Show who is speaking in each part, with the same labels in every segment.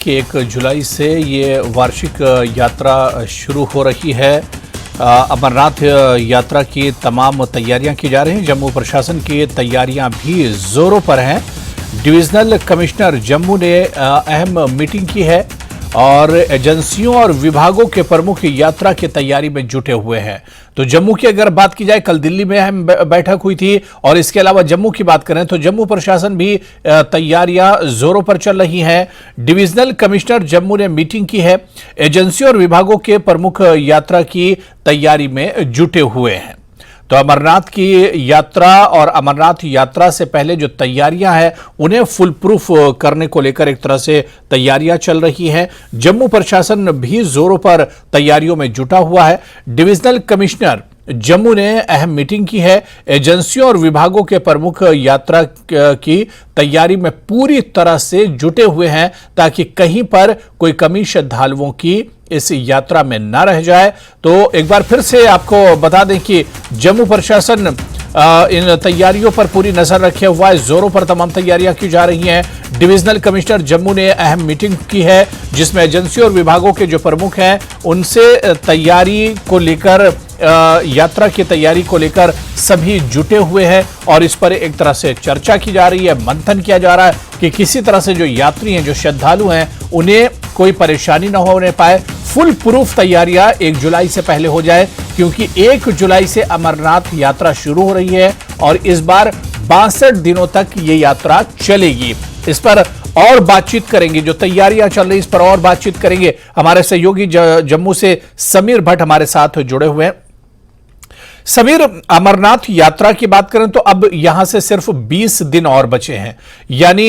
Speaker 1: कि 1 जुलाई से ये वार्षिक यात्रा शुरू हो रही है। अमरनाथ यात्रा की तमाम तैयारियां की जा रही हैं। जम्मू प्रशासन की तैयारियां भी जोरों पर हैं। डिविजनल कमिश्नर जम्मू ने अहम मीटिंग की है और एजेंसियों और विभागों के प्रमुख यात्रा की तैयारी में जुटे हुए हैं। तो जम्मू की अगर बात की जाए, कल दिल्ली में अहम बैठक हुई थी और इसके अलावा जम्मू की बात करें तो जम्मू प्रशासन भी तैयारियां जोरों पर चल रही हैं। डिविजनल कमिश्नर जम्मू ने मीटिंग की है। एजेंसियों और विभागों के प्रमुख यात्रा की तैयारी में जुटे हुए हैं। तो अमरनाथ की यात्रा और अमरनाथ यात्रा से पहले जो तैयारियां हैं उन्हें फुल प्रूफ करने को लेकर एक तरह से तैयारियां चल रही हैं। जम्मू प्रशासन भी जोरों पर तैयारियों में जुटा हुआ है। डिविजनल कमिश्नर जम्मू ने अहम मीटिंग की है। एजेंसियों और विभागों के प्रमुख यात्रा की तैयारी में पूरी तरह से जुटे हुए हैं ताकि कहीं पर कोई कमी श्रद्धालुओं की इस यात्रा में न रह जाए। तो एक बार फिर से आपको बता दें कि जम्मू प्रशासन इन तैयारियों पर पूरी नजर रखे हुआ है। जोरों पर तमाम तैयारियां की जा रही हैं। डिविजनल कमिश्नर जम्मू ने अहम मीटिंग की है जिसमें एजेंसियों और विभागों के जो प्रमुख हैं उनसे तैयारी को लेकर यात्रा की तैयारी को लेकर सभी जुटे हुए हैं और इस पर एक तरह से चर्चा की जा रही है, मंथन किया जा रहा है कि किसी तरह से जो यात्री हैं, जो श्रद्धालु हैं, उन्हें कोई परेशानी न होने पाए। फुल प्रूफ तैयारियां 1 जुलाई से पहले हो जाए क्योंकि 1 जुलाई से अमरनाथ यात्रा शुरू हो रही है और इस बार 62 दिनों तक ये यात्रा चलेगी। इस पर और बातचीत करेंगे, जो तैयारियां चल रही इस पर और बातचीत करेंगे। हमारे सहयोगी जम्मू से समीर भट्ट हमारे साथ जुड़े हुए हैं। समीर, अमरनाथ यात्रा की बात करें तो अब यहां से सिर्फ 20 दिन और बचे हैं। यानी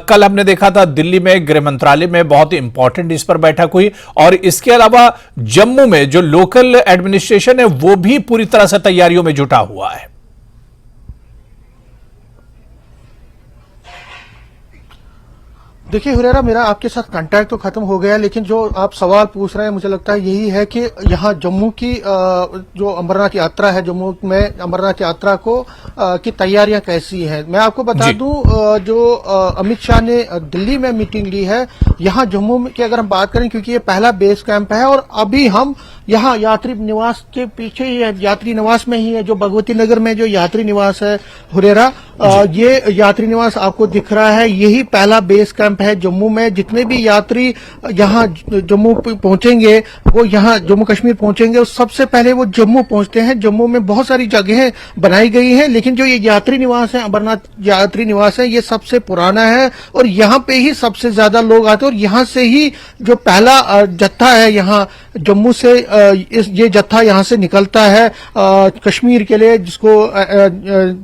Speaker 1: कल हमने देखा था दिल्ली में गृह मंत्रालय में बहुत इंपॉर्टेंट इस पर बैठक हुई और इसके अलावा जम्मू में जो लोकल एडमिनिस्ट्रेशन है वो भी पूरी तरह से तैयारियों में जुटा हुआ है।
Speaker 2: देखिए हुरेरा, मेरा आपके साथ कांटेक्ट तो खत्म हो गया, लेकिन जो आप सवाल पूछ रहे हैं मुझे लगता है यही है कि यहाँ जम्मू की जो अमरनाथ यात्रा है, जम्मू में अमरनाथ यात्रा को की तैयारियां कैसी हैं। मैं आपको बता दूं, जो अमित शाह ने दिल्ली में मीटिंग ली है, यहाँ जम्मू की अगर हम बात करें, क्योंकि ये पहला बेस कैंप है और अभी हम यहाँ यात्री निवास के पीछे ही है, यात्री निवास में ही है, जो भगवती नगर में जो यात्री निवास है हुरेरा, ये यात्री निवास आपको दिख रहा है। यही पहला बेस कैंप है जम्मू में। जितने भी यात्री यहाँ जम्मू पहुंचेंगे, वो यहाँ जम्मू कश्मीर पहुंचेंगे, सबसे पहले वो जम्मू पहुंचते हैं। जम्मू में बहुत सारी जगहें बनाई गई हैं, लेकिन जो ये यात्री निवास है, अमरनाथ यात्री निवास है, ये सबसे पुराना है और यहाँ पे ही सबसे ज्यादा लोग आते हैं और यहाँ से ही जो पहला जत्था है, यहाँ जम्मू से ये जत्था यहाँ से निकलता है कश्मीर के लिए, जिसको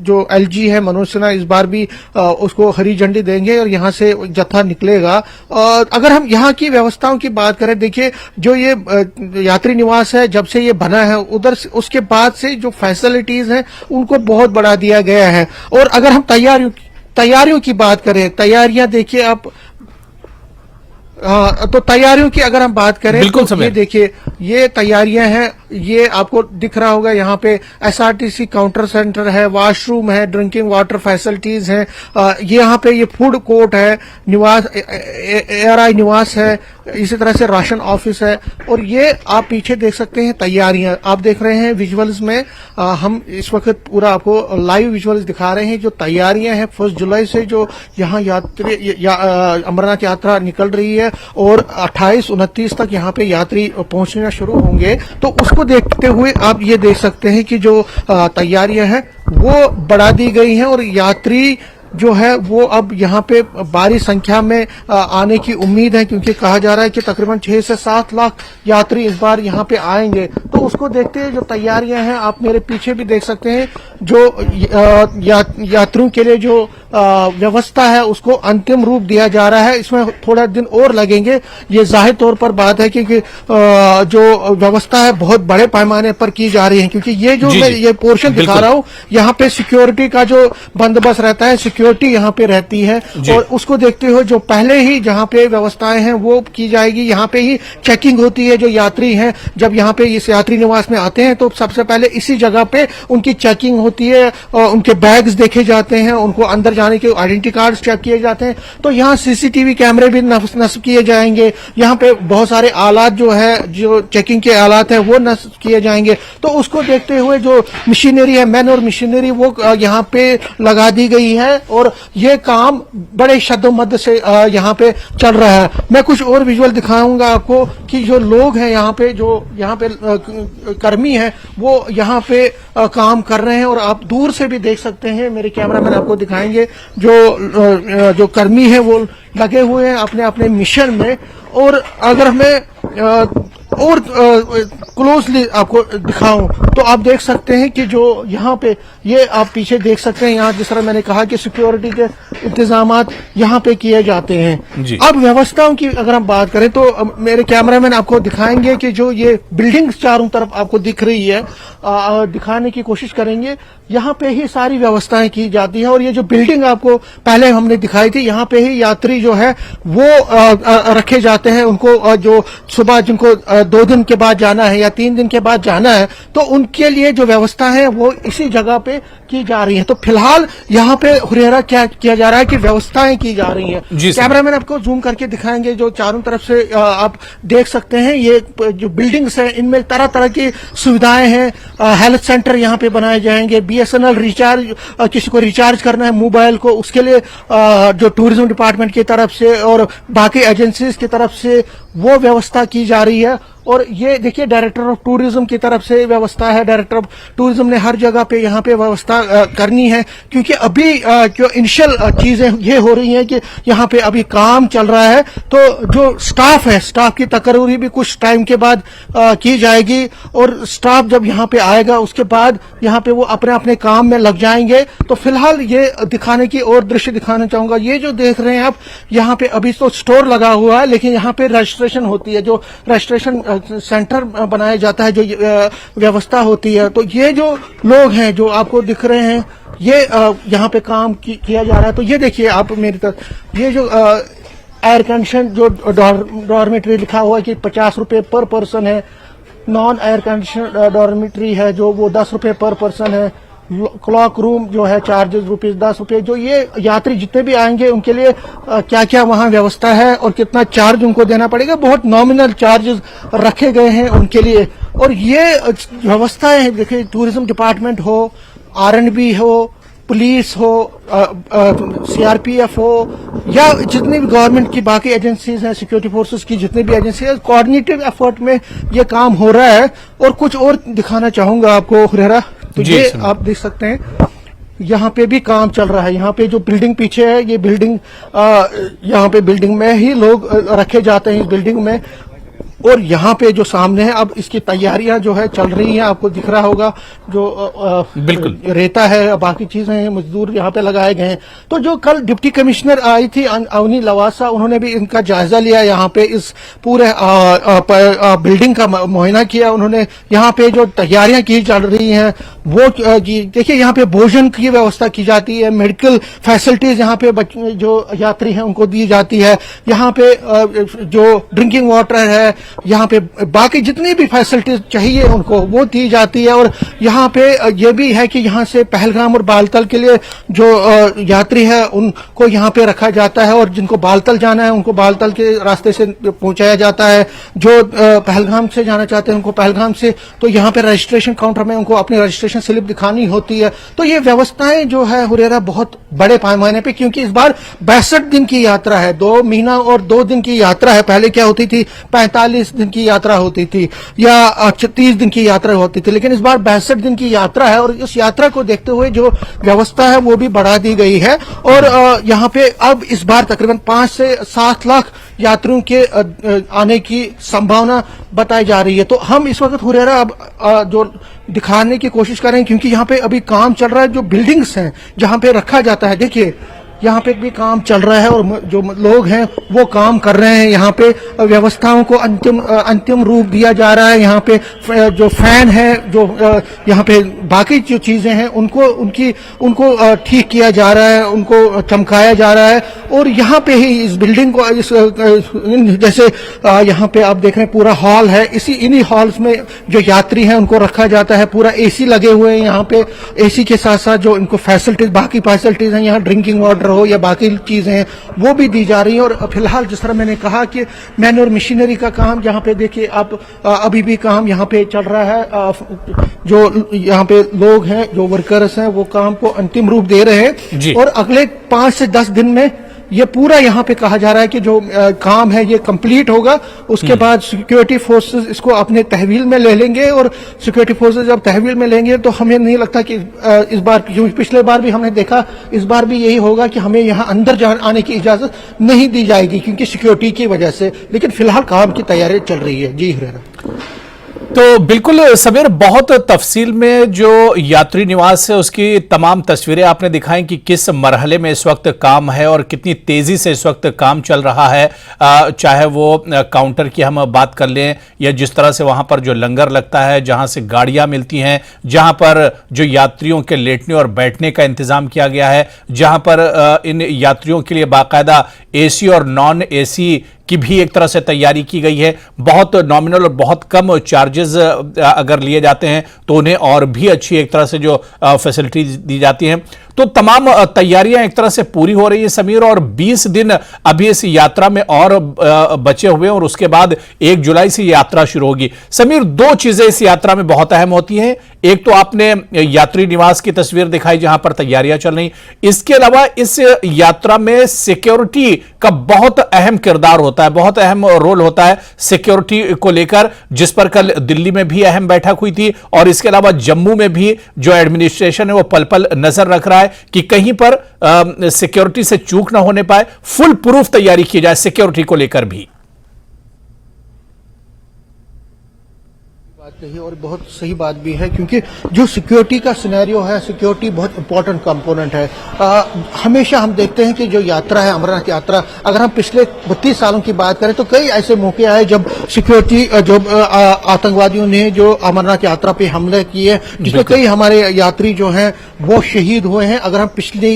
Speaker 2: जो एलजी है मनोज सिन्हा इस बार भी उसको हरी झंडी देंगे और यहाँ से जत्था निकलेगा। और अगर हम यहाँ की व्यवस्थाओं की बात करें, देखिए जो ये यात्री निवास है जब से ये बना है, उधर उसके बाद से जो फैसिलिटीज हैं उनको बहुत बढ़ा दिया गया है। और अगर हम तैयारियों की बात करें, तैयारियां देखिए आप, तो तैयारियों की अगर हम बात करें तो ये देखिए, ये तैयारियां हैं, ये आपको दिख रहा होगा। यहाँ पे एसआरटीसी काउंटर सेंटर है, वॉशरूम है, ड्रिंकिंग वाटर फैसिलिटीज हैं, ये यहाँ पे ये फूड कोर्ट है, निवास एआरआई निवास है, इसी तरह से राशन ऑफिस है। और ये आप पीछे देख सकते हैं तैयारियां, आप देख रहे हैं विजुअल्स में, हम इस वक्त पूरा आपको लाइव विजुअल्स दिखा रहे हैं। जो तैयारियां हैं 1 जुलाई से जो यहाँ अमरनाथ यात्रा निकल रही है और 28-29 तक यहाँ पे यात्री पहुंचना शुरू होंगे, तो उसको देखते हुए आप ये देख सकते हैं कि जो तैयारियां हैं वो बढ़ा दी गई हैं और यात्री जो है वो अब यहाँ पे भारी संख्या में आने की उम्मीद है, क्योंकि कहा जा रहा है कि तकरीबन 6 से 7 लाख यात्री इस बार यहाँ पे आएंगे। तो उसको देखते हुए जो तैयारियां हैं, आप मेरे पीछे भी देख सकते हैं, जो यात्रियों के लिए जो व्यवस्था है उसको अंतिम रूप दिया जा रहा है। इसमें थोड़ा दिन और लगेंगे, ये जाहिर तौर पर बात है, क्योंकि जो व्यवस्था है बहुत बड़े पैमाने पर की जा रही है। क्योंकि ये जो मैं ये पोर्शन दिखा रहा हूँ, यहाँ पे सिक्योरिटी का जो बंदोबस्त रहता है, सिक्योरिटी यहाँ पे रहती है और उसको देखते हुए जो पहले ही जहाँ पे व्यवस्थाएं हैं वो की जाएगी। यहाँ पे ही चेकिंग होती है, जो यात्री हैं जब यहाँ पे इस यात्री निवास में आते हैं तो सबसे पहले इसी जगह पे उनकी चेकिंग होती होती है, उनके बैग्स देखे जाते हैं, उनको अंदर जाने के आइडेंटिटी कार्ड चेक किए जाते हैं। तो यहाँ सीसीटीवी कैमरे भी नस्ब किए जाएंगे। यहाँ पे बहुत सारे आलात जो है, जो चेकिंग के आलात है, वो नस्ब किए जाएंगे। तो उसको देखते हुए जो मशीनरी है, मैन और मशीनरी, वो यहाँ पे लगा दी गई है और ये काम बड़े शद्दोमद्द से यहाँ पे चल रहा है। मैं कुछ और विजुअल दिखाऊंगा आपको कि जो लोग हैं यहाँ पे, जो यहाँ पे कर्मी हैं, वो यहाँ पे काम कर रहे हैं और आप दूर से भी देख सकते हैं। मेरे कैमरामैन आपको दिखाएंगे जो कर्मी है वो लगे हुए हैं अपने अपने मिशन में। और अगर हमें और क्लोजली आपको दिखाऊं तो आप देख सकते हैं कि जो यहाँ पे, ये आप पीछे देख सकते हैं, यहाँ जिस तरह मैंने कहा कि सिक्योरिटी के इंतजामात यहाँ पे किए जाते हैं। अब व्यवस्थाओं की अगर हम बात करें तो मेरे कैमरामैन आपको दिखाएंगे कि जो ये बिल्डिंग्स चारों तरफ आपको दिख रही है, दिखाने की कोशिश करेंगे। यहाँ पे ही सारी व्यवस्थाएं की जाती है और ये जो बिल्डिंग आपको पहले हमने दिखाई थी, यहाँ पे ही यात्री जो है वो रखे जाते हैं। उनको जो सुबह जिनको 2 दिन के बाद जाना है या 3 दिन के बाद जाना है, तो उनके लिए जो व्यवस्था है वो इसी जगह पे की जा रही है। तो फिलहाल यहाँ पे हुरेरा क्या किया जा रहा है कि व्यवस्थाएं की जा रही हैं। कैमरामैन आपको जूम करके दिखाएंगे। जो चारों तरफ से आप देख सकते हैं, ये जो बिल्डिंग्स हैं इनमें तरह तरह की सुविधाएं हैं। हेल्थ सेंटर यहाँ पे बनाए जाएंगे। BSNL रिचार्ज, किसी को रिचार्ज करना है मोबाइल को, उसके लिए जो टूरिज्म डिपार्टमेंट की तरफ से और बाकी एजेंसीज की तरफ से वो व्यवस्था की जा रही है। और ये देखिए, डायरेक्टर ऑफ टूरिज्म की तरफ से व्यवस्था है। डायरेक्टर ऑफ टूरिज्म ने हर जगह पे यहाँ पे व्यवस्था करनी है, क्योंकि अभी जो इनिशियल चीजें ये हो रही हैं कि यहाँ पे अभी काम चल रहा है। तो जो स्टाफ है, स्टाफ की तकरीरी भी कुछ टाइम के बाद की जाएगी और स्टाफ जब यहाँ पे आएगा उसके बाद यहाँ पे वो अपने अपने काम में लग जाएंगे। तो फिलहाल ये दिखाने की और दृश्य दिखाना चाहूंगा। ये जो देख रहे हैं आप, यहाँ पे अभी तो स्टोर लगा हुआ है, लेकिन यहाँ पे रजिस्ट्रेशन होती है, जो रजिस्ट्रेशन सेंटर बनाया जाता है, जो व्यवस्था होती है। तो ये जो लोग हैं जो आपको दिख रहे हैं, ये यहाँ पे काम किया जा रहा है। तो ये देखिए आप मेरी तरफ, ये जो एयर कंडीशन जो डॉर्मेट्री लिखा हुआ है कि 50 रुपए पर पर्सन है। नॉन एयर कंडीशन डॉर्मेट्री है जो वो 10 रुपए पर पर्सन है। क्लॉक रूम जो है चार्जेस ₹10। जो ये यात्री जितने भी आएंगे उनके लिए क्या क्या वहां व्यवस्था है और कितना चार्ज उनको देना पड़ेगा, बहुत नॉमिनल चार्जेस रखे गए हैं उनके लिए। और ये व्यवस्थाएं देखिए, टूरिज्म डिपार्टमेंट हो, R&B हो, पुलिस हो, CRPF हो, या जितनी भी गवर्नमेंट की बाकी एजेंसीज हैं, सिक्योरिटी फोर्सेस की जितनी भी एजेंसी है, कोऑर्डिनेटेड एफर्ट में ये काम हो रहा है। और कुछ और दिखाना चाहूंगा आपको हुरेरा, तो ये आप देख सकते हैं, यहाँ पे भी काम चल रहा है। यहाँ पे जो बिल्डिंग पीछे है, ये बिल्डिंग, यहाँ पे बिल्डिंग में ही लोग रखे जाते हैं, इस बिल्डिंग में। और यहाँ पे जो सामने है, अब इसकी तैयारियां जो है चल रही हैं, आपको दिख रहा होगा। जो बिल्कुल रेता है, बाकी चीजें हैं, मजदूर यहाँ पे लगाए गए हैं। तो जो कल डिप्टी कमिश्नर आई थी अवनी लवासा, उन्होंने भी इनका जायजा लिया, यहाँ पे इस पूरे बिल्डिंग का मुआयना किया। उन्होंने यहाँ पे जो तैयारियां की चल रही हैं वो देखिए, यहाँ पे भोजन की व्यवस्था की जाती है, मेडिकल फैसिलिटीज यहाँ पे जो यात्री हैं उनको दी जाती है। यहाँ पे जो ड्रिंकिंग वाटर है, यहाँ पे बाकी जितनी भी फैसिलिटीज चाहिए उनको वो दी जाती है। और यहाँ पे ये भी है कि यहाँ से पहलगाम और बालतल के लिए जो यात्री है उनको यहाँ पे रखा जाता है, और जिनको बालतल जाना है उनको बालतल के रास्ते से पहुंचाया जाता है। जो पहलगाम से जाना चाहते हैं उनको पहलगाम से, तो यहाँ पे रजिस्ट्रेशन काउंटर में उनको अपनी रजिस्ट्रेशन स्लिप दिखानी होती है। तो ये व्यवस्थाएं जो है हुरेरा बहुत बड़े पैमाने पे, क्योंकि इस बार 62 दिन की यात्रा है, 2 महीना और 2 दिन की यात्रा है। पहले क्या होती थी, 45 दिन की यात्रा होती थी या 30 दिन की यात्रा होती थी, लेकिन इस बार 62 दिन की यात्रा है। और इस यात्रा को देखते हुए जो व्यवस्था है वो भी बढ़ा दी गई है। और यहाँ पे अब इस बार तकरीबन 5 से 7 लाख यात्रियों के आने की संभावना बताई जा रही है। तो हम इस वक्त हुरेरा अब जो दिखाने की कोशिश कर रहे हैं, क्योंकि यहाँ पे अभी काम चल रहा है। जो बिल्डिंग्स हैं जहाँ पे रखा जाता है, देखिए यहाँ पे भी काम चल रहा है और जो लोग हैं वो काम कर रहे हैं। यहाँ पे व्यवस्थाओं को अंतिम रूप दिया जा रहा है। यहाँ पे जो फैन है, जो यहाँ पे बाकी जो चीजें हैं उनको ठीक किया जा रहा है, उनको चमकाया जा रहा है। और यहाँ पे ही इस बिल्डिंग को जैसे यहाँ पे आप देख रहे हैं पूरा हॉल है, इन्हीं हॉल्स में जो यात्री हैं उनको रखा जाता है। पूरा एसी लगे हुए हैं यहाँ पे। एसी के साथ साथ जो इनको फैसिलिटीज, बाकी फैसिलिटीज हैं, यहाँ ड्रिंकिंग वाटर हो या बाकी चीजें हैं वो भी दी जा रही हैं। और फिलहाल जिस तरह मैंने कहा कि मैन और मशीनरी का काम यहाँ पे देखिए आप, अभी भी काम यहाँ पे चल रहा है। जो यहाँ पे लोग हैं, जो वर्कर्स हैं, वो काम को अंतिम रूप दे रहे हैं और अगले 5 से 10 दिन में ये पूरा यहाँ पे कहा जा रहा है कि जो काम है ये कंप्लीट होगा। उसके बाद सिक्योरिटी फोर्सेस इसको अपने तहवील में ले लेंगे और सिक्योरिटी फोर्सेस जब तहवील में लेंगे तो हमें नहीं लगता कि इस बार, क्योंकि पिछले बार भी हमने देखा, इस बार भी यही होगा कि हमें यहाँ अंदर आने की इजाजत नहीं दी जाएगी क्योंकि सिक्योरिटी की वजह से। लेकिन फिलहाल काम की तैयारी चल रही है। जी हुरैरा।
Speaker 1: तो बिल्कुल समीर, बहुत तफसील में जो यात्री निवास है उसकी तमाम तस्वीरें आपने दिखाई कि किस मरहले में इस वक्त काम है और कितनी तेजी से इस वक्त काम चल रहा है। चाहे वो काउंटर की हम बात कर लें या जिस तरह से वहां पर जो लंगर लगता है, जहां से गाड़ियां मिलती हैं, जहां पर जो यात्रियों के लेटने और बैठने का इंतजाम किया गया है, जहां पर इन यात्रियों के लिए बाकायदा एसी और नॉन एसी की भी एक तरह से तैयारी की गई है। बहुत नॉमिनल और बहुत कम चार्जेस अगर लिए जाते हैं तो उन्हें और भी अच्छी एक तरह से जो फैसिलिटी दी जाती हैं। तो तमाम तैयारियां एक तरह से पूरी हो रही है समीर, और 20 दिन अभी इस यात्रा में और बचे हुए हैं और उसके बाद 1 जुलाई से यात्रा शुरू होगी। समीर, 2 चीजें इस यात्रा में बहुत अहम होती हैं। एक तो आपने यात्री निवास की तस्वीर दिखाई जहां पर तैयारियां चल रही, इसके अलावा इस यात्रा में सिक्योरिटी का बहुत अहम किरदार होता है, बहुत अहम रोल होता है सिक्योरिटी को लेकर, जिस पर कल दिल्ली में भी अहम बैठक हुई थी और इसके अलावा जम्मू में भी जो एडमिनिस्ट्रेशन है वो पल पल नजर रख रहा है कि कहीं पर सिक्योरिटी से चूक ना होने पाए, फुल प्रूफ तैयारी की जाए सिक्योरिटी को लेकर भी।
Speaker 2: बात कही और बहुत सही बात भी है क्योंकि जो सिक्योरिटी का सिनेरियो है, सिक्योरिटी बहुत इंपॉर्टेंट कंपोनेंट है। हमेशा हम देखते हैं कि जो यात्रा है, अमरनाथ यात्रा, अगर हम पिछले 32 सालों की बात करें तो कई ऐसे मौके आए जब सिक्योरिटी, जो आतंकवादियों ने जो अमरनाथ यात्रा पे हमले किए, जिसमें कई हमारे यात्री जो हैं वो शहीद हुए हैं। अगर हम पिछले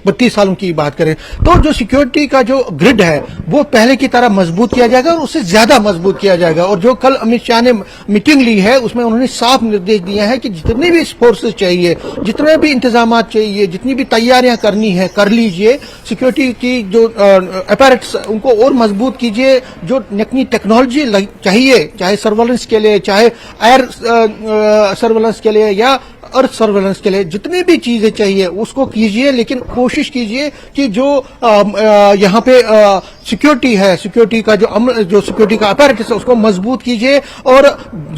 Speaker 2: 32 सालों की बात करें तो जो सिक्योरिटी का जो ग्रिड है वो पहले की तरह मजबूत किया जाएगा और उससे ज्यादा मजबूत किया जाएगा। और जो कल अमित शाह ने मीटिंग ली है उसमें उन्होंने साफ निर्देश दिए हैं कि जितने भी फोर्सेस चाहिए, जितने भी इंतजाम चाहिए, जितनी भी तैयारियां करनी है कर लीजिए। सिक्योरिटी की जो अपैरेट्स उनको और मजबूत कीजिए। जो नई टेक्नोलॉजी चाहिए, चाहे सर्वेलेंस के लिए, चाहे एयर सर्वेलेंस के लिए या अर्थ सर्वेलेंस के लिए, जितनी भी चीजें चाहिए उसको कीजिए। लेकिन कोशिश कीजिए कि जो यहाँ पे सिक्योरिटी है, सिक्योरिटी का जो सिक्योरिटी का अपैरेटस है उसको मजबूत कीजिए। और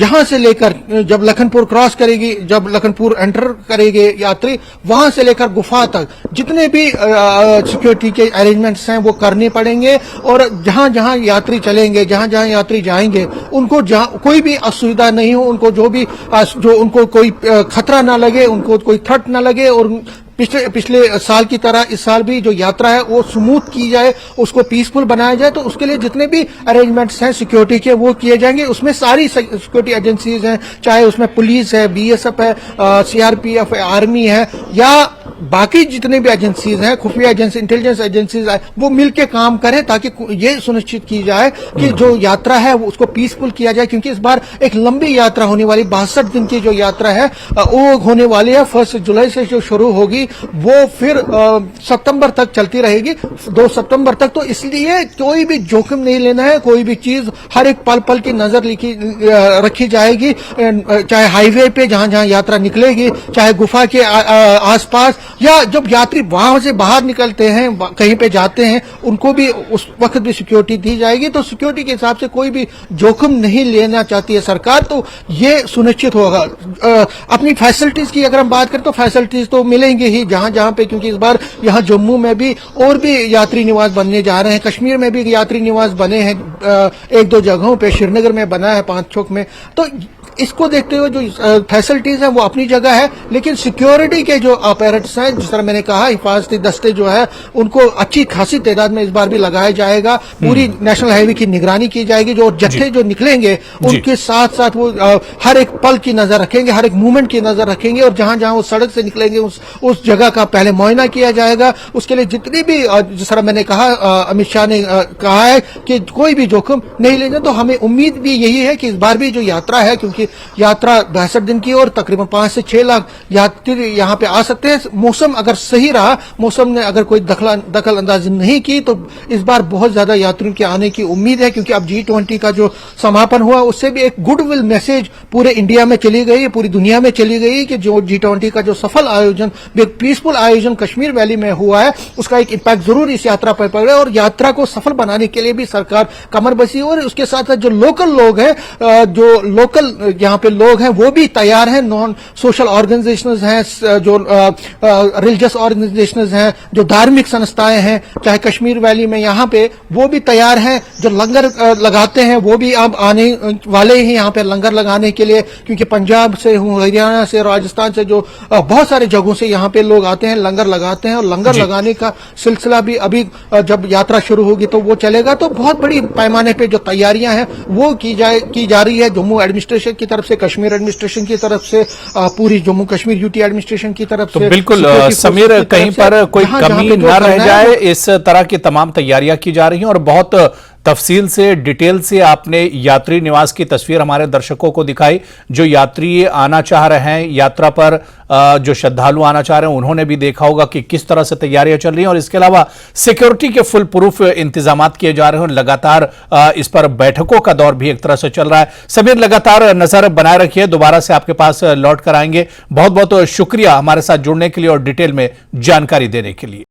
Speaker 2: यहां से लेकर जब लखनपुर क्रॉस करेगी, जब लखनपुर एंटर करेंगे यात्री, वहां से लेकर गुफा तक जितने भी सिक्योरिटी के अरेंजमेंट्स हैं वो करने पड़ेंगे। और जहां जहां यात्री चलेंगे, जहां जहां यात्री जाएंगे, उनको कोई भी असुविधा नहीं हो, उनको जो उनको कोई खतरा ना लगे, उनको कोई थ्रेट ना लगे। और पिछले साल की तरह इस साल भी जो यात्रा है वो स्मूथ की जाए, उसको पीसफुल बनाया जाए। तो उसके लिए जितने भी अरेंजमेंट्स हैं सिक्योरिटी के वो किए जाएंगे। उसमें सारी सिक्योरिटी एजेंसीज हैं, चाहे उसमें पुलिस है, बीएसएफ है, सीआरपीएफ है, आर्मी है या बाकी जितने भी एजेंसीज हैं, खुफिया एजेंसी, इंटेलिजेंस एजेंसीज है, वो मिलकर काम करें ताकि ये सुनिश्चित की जाए कि जो यात्रा है वो उसको पीसफुल किया जाए। क्योंकि इस बार एक लंबी यात्रा होने वाली, 62 दिन की जो यात्रा है वो होने वाली है। 1 जुलाई से जो शुरू होगी वो फिर सितंबर तक चलती रहेगी, 2 सितंबर तक। तो इसलिए कोई भी जोखिम नहीं लेना है, कोई भी चीज हर एक पल पल की नजर रखी जाएगी। चाहे हाईवे पे जहां जहां यात्रा निकलेगी, चाहे गुफा के आसपास, या जब यात्री वहां से बाहर निकलते हैं, कहीं पे जाते हैं, उनको भी उस वक्त भी सिक्योरिटी दी जाएगी। तो सिक्योरिटी के हिसाब से कोई भी जोखिम नहीं लेना चाहती है सरकार, तो ये सुनिश्चित होगा। अपनी फैसिलिटीज की अगर हम बात करें तो फैसिलिटीज तो मिलेंगी ही जहां जहां पे, क्योंकि इस बार यहां जम्मू में भी और भी यात्री निवास बनने जा रहे हैं, कश्मीर में भी यात्री निवास बने हैं 1-2 जगहों पे, श्रीनगर में बना है 5 चौक में। तो इसको देखते हुए जो फैसिलिटीज हैं वो अपनी जगह है, लेकिन सिक्योरिटी के जो अपैरेट्स फोर्स हैं, जिस तरह मैंने कहा हिफाजती दस्ते जो है उनको अच्छी खासी तादाद में इस बार भी लगाया जाएगा। पूरी नेशनल हाईवे की निगरानी की जाएगी। जो जत्थे जो निकलेंगे उनके साथ साथ वो हर एक पल की नजर रखेंगे, हर एक मूवमेंट की नजर रखेंगे, और जहां जहां वो सड़क से निकलेंगे उस जगह का पहले मुआयना किया जाएगा। उसके लिए जितनी भी जिस तरह मैंने कहा अमित शाह ने कहा है कि कोई भी जोखिम नहीं लेना, तो हमें उम्मीद भी यही है कि इस बार भी जो यात्रा है, क्योंकि यात्रा 62 दिन की और तकरीबन 5 से 6 लाख यात्री यहाँ पे आ सकते हैं। मौसम अगर सही रहा, मौसम ने अगर कोई दखल अंदाजी नहीं की, तो इस बार बहुत ज्यादा यात्रियों के आने की उम्मीद है। क्योंकि अब G20 का जो समापन हुआ उससे भी एक गुडविल मैसेज पूरे इंडिया में चली गई, पूरी दुनिया में चली गई कि जो G20 का जो सफल आयोजन, एक पीसफुल आयोजन कश्मीर वैली में हुआ है, उसका एक इम्पैक्ट जरूर इस यात्रा पर पड़ा। और यात्रा को सफल बनाने के लिए भी सरकार कमर बसी, और उसके साथ साथ जो लोकल लोग हैं, जो लोकल यहाँ पे लोग हैं वो भी तैयार हैं। नॉन सोशल ऑर्गेनाइजेशंस हैं, जो रिलीजियस ऑर्गेनाइजेशंस हैं, जो धार्मिक संस्थाएं हैं, चाहे कश्मीर वैली में यहाँ पे, वो भी तैयार हैं। जो लंगर लगाते हैं वो भी अब आने वाले ही यहाँ पे लंगर लगाने के लिए, क्योंकि पंजाब से, हरियाणा से, राजस्थान से, जो बहुत सारे जगहों से यहाँ पे लोग आते हैं, लंगर लगाते हैं। और लंगर लगाने का सिलसिला भी अभी जब यात्रा शुरू होगी तो वो चलेगा। तो बहुत बड़ी पैमाने पे जो तैयारियां हैं वो की जा रही है, जम्मू एडमिनिस्ट्रेशन की तरफ से, कश्मीर एडमिनिस्ट्रेशन की तरफ से, पूरी जम्मू कश्मीर यूटी एडमिनिस्ट्रेशन की तरफ से।
Speaker 1: बिल्कुल समीर, कहीं पर कोई कमी न रह जाए, इस तरह की तमाम तैयारियां की जा रही हैं। और बहुत तफसील से, डिटेल से आपने यात्री निवास की तस्वीर हमारे दर्शकों को दिखाई। जो यात्री आना चाह रहे हैं यात्रा पर, जो श्रद्धालु आना चाह रहे हैं, उन्होंने भी देखा होगा कि किस तरह से तैयारियां चल रही हैं। और इसके अलावा सिक्योरिटी के फुल प्रूफ इंतजाम किए जा रहे हैं। लगातार इस पर बैठकों का दौर भी एक तरह से चल रहा है। समीर, लगातार नजर बनाए रखिए, दोबारा से आपके पास लौट कर आएंगे। बहुत बहुत शुक्रिया हमारे साथ जुड़ने के लिए और डिटेल में जानकारी देने के लिए।